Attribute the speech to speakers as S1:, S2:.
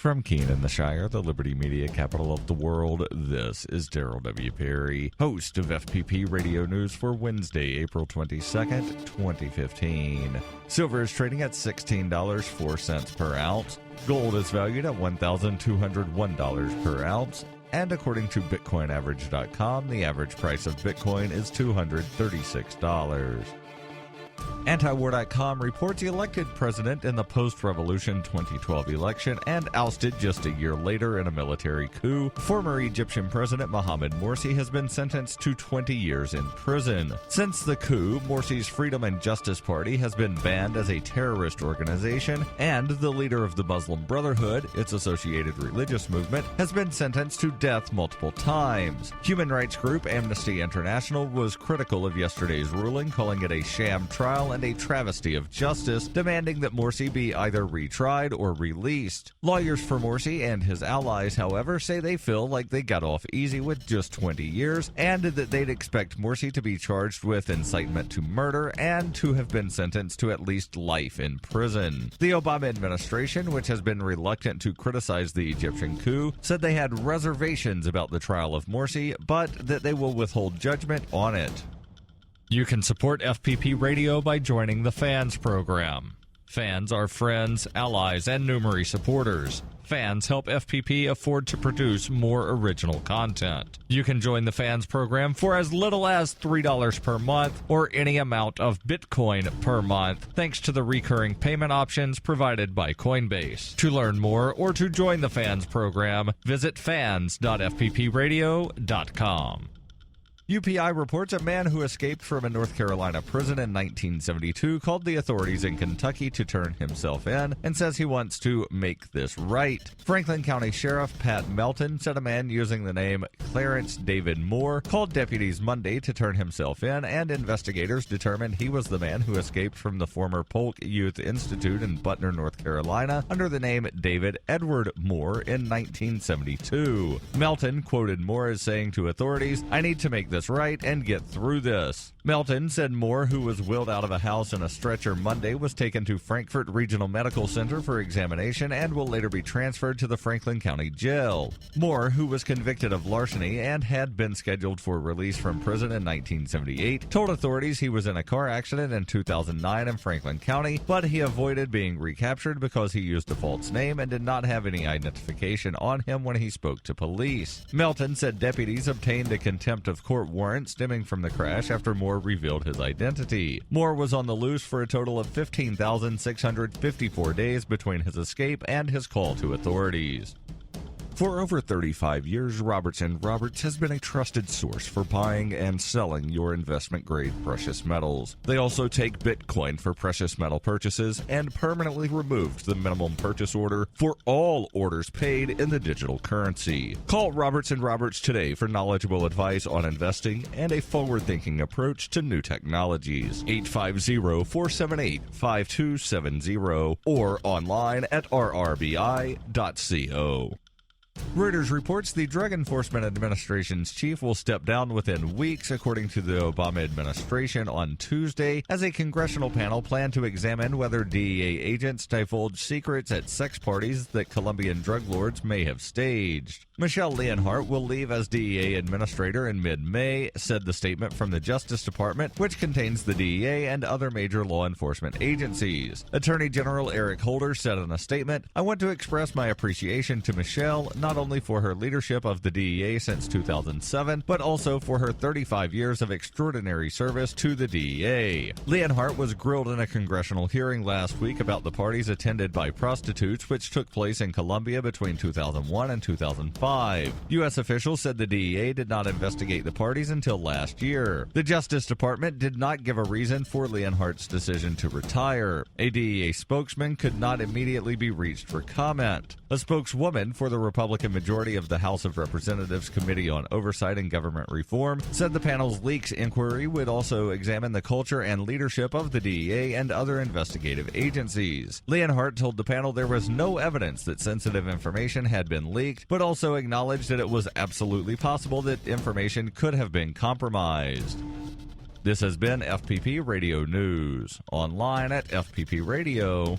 S1: From Keene in the Shire, the Liberty Media capital of the world, this is Daryl W. Perry, host of FPP Radio News for Wednesday, April 22nd, 2015. Silver is trading at $16.04 per ounce. Gold is valued at $1,201 per ounce. And according to BitcoinAverage.com, the average price of Bitcoin is $236. Antiwar.com reports he elected president in the post-revolution 2012 election and ousted just a year later in a military coup. Former Egyptian President Mohamed Morsi has been sentenced to 20 years in prison. Since the coup, Morsi's Freedom and Justice Party has been banned as a terrorist organization, and the leader of the Muslim Brotherhood, its associated religious movement, has been sentenced to death multiple times. Human rights group Amnesty International was critical of yesterday's ruling, calling it a sham trial and a travesty of justice, demanding that Morsi be either retried or released. Lawyers for Morsi and his allies, however, say they feel like they got off easy with just 20 years, and that they'd expect Morsi to be charged with incitement to murder and to have been sentenced to at least life in prison. The Obama administration, which has been reluctant to criticize the Egyptian coup, said they had reservations about the trial of Morsi, but that they will withhold judgment on it. You can support FPP Radio by joining the Fans program. Fans are friends, allies, and Numeri supporters. Fans help FPP afford to produce more original content. You can join the Fans program for as little as $3 per month or any amount of Bitcoin per month, thanks to the recurring payment options provided by Coinbase. To learn more or to join the Fans program, visit fans.fppradio.com. UPI reports a man who escaped from a North Carolina prison in 1972 called the authorities in Kentucky to turn himself in and says he wants to make this right. Franklin County Sheriff Pat Melton said a man using the name Clarence David Moore called deputies Monday to turn himself in, and investigators determined he was the man who escaped from the former Polk Youth Institute in Butner, North Carolina, under the name David Edward Moore in 1972. Melton quoted Moore as saying to authorities, "I need to make this right and get through this." Melton said Moore, who was wheeled out of a house in a stretcher Monday, was taken to Frankfort Regional Medical Center for examination and will later be transferred to the Franklin County Jail. Moore, who was convicted of larceny and had been scheduled for release from prison in 1978, told authorities he was in a car accident in 2009 in Franklin County, but he avoided being recaptured because he used a false name and did not have any identification on him when he spoke to police. Melton said deputies obtained a contempt of court warrant stemming from the crash after Moore revealed his identity. Moore was on the loose for a total of 15,654 days between his escape and his call to authorities. For over 35 years, Roberts & Roberts has been a trusted source for buying and selling your investment-grade precious metals. They also take Bitcoin for precious metal purchases and permanently removed the minimum purchase order for all orders paid in the digital currency. Call Roberts & Roberts today for knowledgeable advice on investing and a forward-thinking approach to new technologies. 850-478-5270 or online at rrbi.co. Reuters reports the Drug Enforcement Administration's chief will step down within weeks, according to the Obama administration on Tuesday, as a congressional panel planned to examine whether DEA agents divulged secrets at sex parties that Colombian drug lords may have staged. Michelle Leonhardt will leave as DEA administrator in mid-May, said the statement from the Justice Department, which contains the DEA and other major law enforcement agencies. Attorney General Eric Holder said in a statement, "I want to express my appreciation to Michelle, not only for her leadership of the DEA since 2007, but also for her 35 years of extraordinary service to the DEA." Leonhardt was grilled in a congressional hearing last week about the parties attended by prostitutes, which took place in Colombia between 2001 and 2005. U.S. officials said the DEA did not investigate the parties until last year. The Justice Department did not give a reason for Leonhardt's decision to retire. A DEA spokesman could not immediately be reached for comment. A spokeswoman for the Republican majority of the House of Representatives Committee on Oversight and Government Reform said the panel's leaks inquiry would also examine the culture and leadership of the DEA and other investigative agencies. Leonhardt told the panel there was no evidence that sensitive information had been leaked, but also acknowledged that it was absolutely possible that information could have been compromised. This has been FPP Radio News, online at fppradio.com.